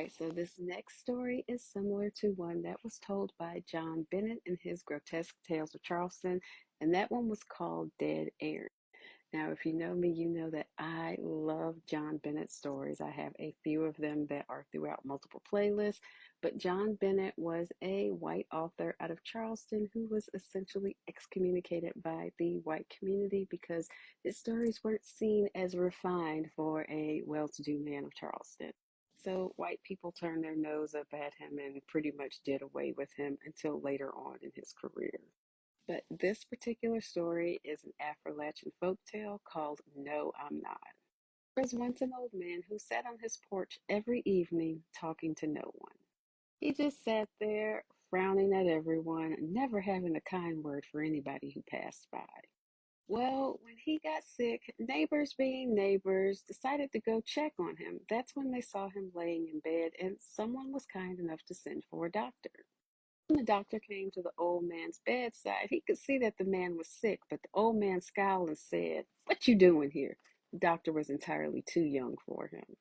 Right, so this next story is similar to one that was told by John Bennett in his Grotesque Tales of Charleston, and that one was called Dead Air. Now, if you know me, you know that I love John Bennett stories. I have a few of them that are throughout multiple playlists, but John Bennett was a white author out of Charleston who was essentially excommunicated by the white community because his stories weren't seen as refined for a well-to-do man of Charleston. So white people turned their nose up at him and pretty much did away with him until later on in his career. But this particular story is an Affrilachian folktale called No, I'm Not. There was once an old man who sat on his porch every evening talking to no one. He just sat there, frowning at everyone, never having a kind word for anybody who passed by. Well, when he got sick, neighbors being neighbors decided to go check on him. That's when they saw him laying in bed, and someone was kind enough to send for a doctor. When the doctor came to the old man's bedside, he could see that the man was sick, but the old man scowled and said, "What you doing here?" The doctor was entirely too young for him.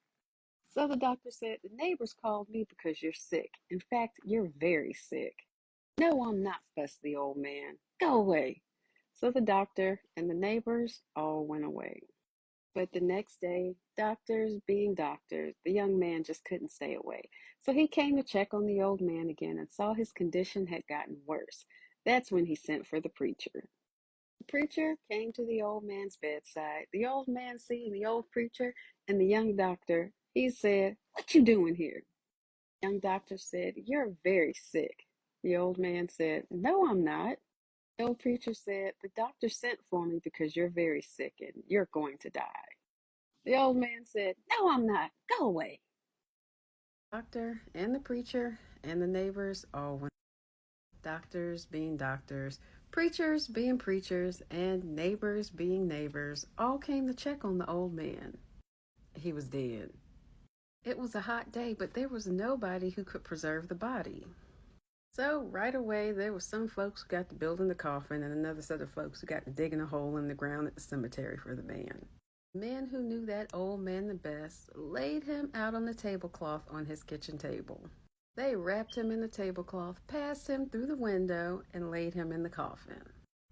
So the doctor said, "The neighbors called me because you're sick. In fact, you're very sick." "No, I'm not," fussed the old man. "Go away." So the doctor and the neighbors all went away. But the next day, doctors being doctors, the young man just couldn't stay away. So he came to check on the old man again and saw his condition had gotten worse. That's when he sent for the preacher. The preacher came to the old man's bedside. The old man seeing the old preacher and the young doctor, he said, "What you doing here?" The young doctor said, "You're very sick." The old man said, "No, I'm not." The old preacher said, "The doctor sent for me because you're very sick and you're going to die." The old man said, "No, I'm not. Go away." Doctor and the preacher and the neighbors all went. Doctors being doctors, preachers being preachers, and neighbors being neighbors all came to check on the old man. He was dead. It was a hot day, but there was nobody who could preserve the body. So right away, there was some folks who got to building the coffin and another set of folks who got to digging a hole in the ground at the cemetery for the man. The man who knew that old man the best laid him out on the tablecloth on his kitchen table. They wrapped him in the tablecloth, passed him through the window, and laid him in the coffin.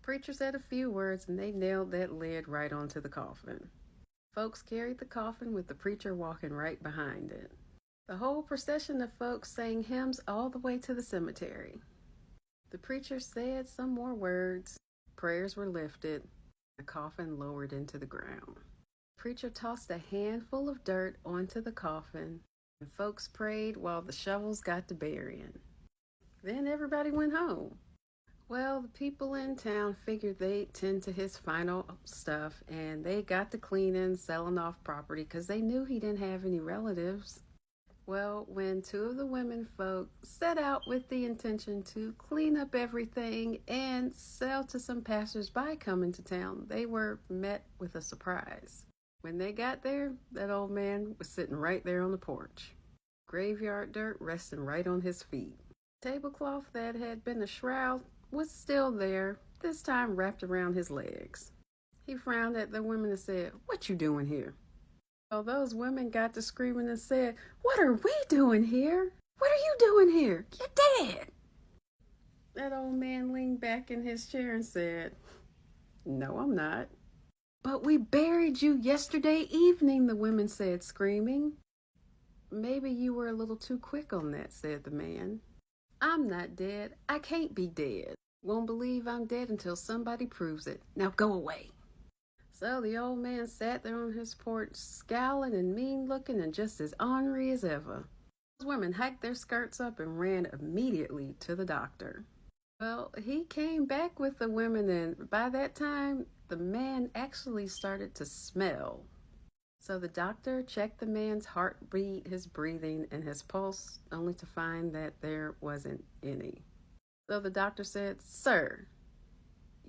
Preacher said a few words and they nailed that lid right onto the coffin. Folks carried the coffin with the preacher walking right behind it. The whole procession of folks sang hymns all the way to the cemetery. The preacher said some more words, prayers were lifted, the coffin lowered into the ground. The preacher tossed a handful of dirt onto the coffin, and folks prayed while the shovels got to burying. Then everybody went home. Well, the people in town figured they'd tend to his final stuff, and they got to cleaning, selling off property, because they knew he didn't have any relatives. Well, when two of the women folk set out with the intention to clean up everything and sell to some passers-by coming to town, they were met with a surprise. When they got there, that old man was sitting right there on the porch. Graveyard dirt resting right on his feet. The tablecloth that had been a shroud was still there, this time wrapped around his legs. He frowned at the women and said, "What you doing here?" Well, those women got to screaming and said, "What are we doing here? What are you doing here? You're dead." That old man leaned back in his chair and said, "No, I'm not." "But we buried you yesterday evening," the women said, screaming. "Maybe you were a little too quick on that," said the man. "I'm not dead. I can't be dead. Won't believe I'm dead until somebody proves it. Now go away." So the old man sat there on his porch, scowling and mean-looking and just as ornery as ever. Those women hiked their skirts up and ran immediately to the doctor. Well, he came back with the women, and by that time, the man actually started to smell. So the doctor checked the man's heartbeat, his breathing, and his pulse, only to find that there wasn't any. So the doctor said, "Sir,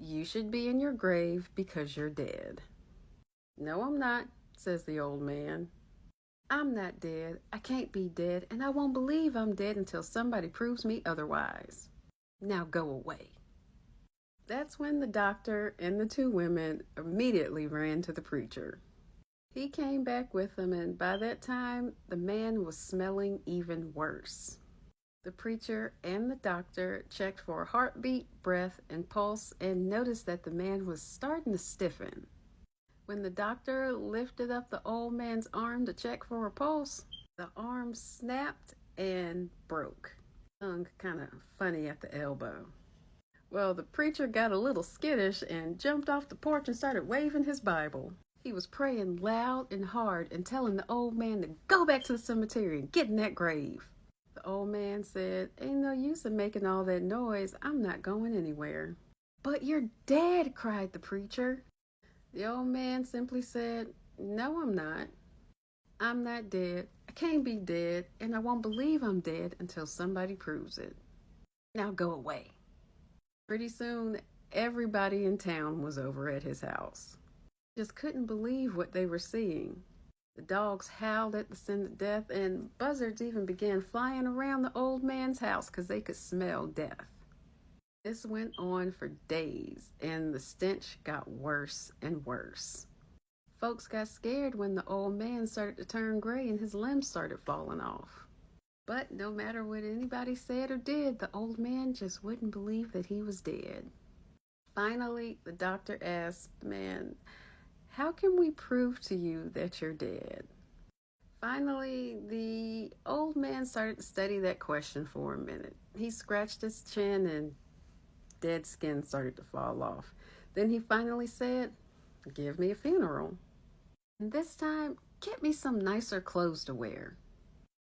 you should be in your grave because you're dead." "No, I'm not," says the old man. "I'm not dead. I can't be dead, and I won't believe I'm dead until somebody proves me otherwise. Now go away." That's when the doctor and the two women immediately ran to the preacher. He came back with them, and by that time, the man was smelling even worse. The preacher and the doctor checked for a heartbeat, breath, and pulse and noticed that the man was starting to stiffen. When the doctor lifted up the old man's arm to check for a pulse, the arm snapped and broke. Hung kind of funny at the elbow. Well, the preacher got a little skittish and jumped off the porch and started waving his Bible. He was praying loud and hard and telling the old man to go back to the cemetery and get in that grave. The old man said, "Ain't no use in making all that noise. I'm not going anywhere." "But you're dead," cried the preacher. The old man simply said, "No, I'm not. I'm not dead. I can't be dead, and I won't believe I'm dead until somebody proves it. Now go away." Pretty soon, everybody in town was over at his house. Just couldn't believe what they were seeing. The dogs howled at the scent of death, and buzzards even began flying around the old man's house because they could smell death. This went on for days, and the stench got worse and worse. Folks got scared when the old man started to turn gray and his limbs started falling off. But no matter what anybody said or did, the old man just wouldn't believe that he was dead. Finally, the doctor asked the man, "How can we prove to you that you're dead?" Finally, the old man started to study that question for a minute. He scratched his chin and dead skin started to fall off. Then he finally said, "Give me a funeral. And this time, get me some nicer clothes to wear.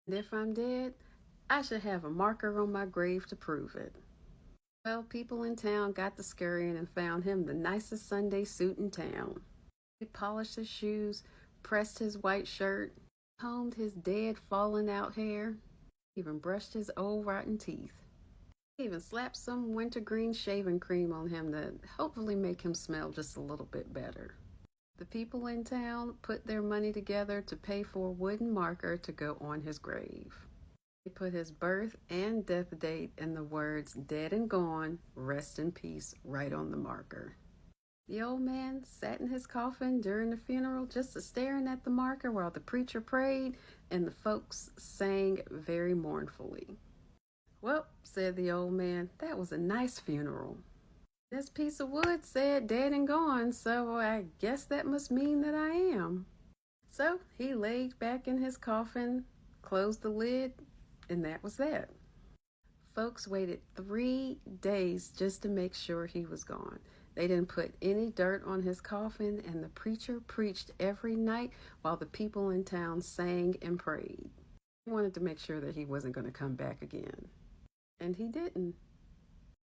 And if I'm dead, I should have a marker on my grave to prove it." Well, people in town got to scurrying and found him the nicest Sunday suit in town. He polished his shoes, pressed his white shirt, combed his dead, fallen out hair, even brushed his old rotten teeth. He even slapped some wintergreen shaving cream on him to hopefully make him smell just a little bit better. The people in town put their money together to pay for a wooden marker to go on his grave. They put his birth and death date and the words "dead and gone, rest in peace" right on the marker. The old man sat in his coffin during the funeral just staring at the marker while the preacher prayed and the folks sang very mournfully. "Well," said the old man, "that was a nice funeral. This piece of wood said dead and gone, so I guess that must mean that I am." So he laid back in his coffin, closed the lid, and that was that. Folks waited 3 days just to make sure he was gone. They didn't put any dirt on his coffin, and the preacher preached every night while the people in town sang and prayed. He wanted to make sure that he wasn't going to come back again. And he didn't.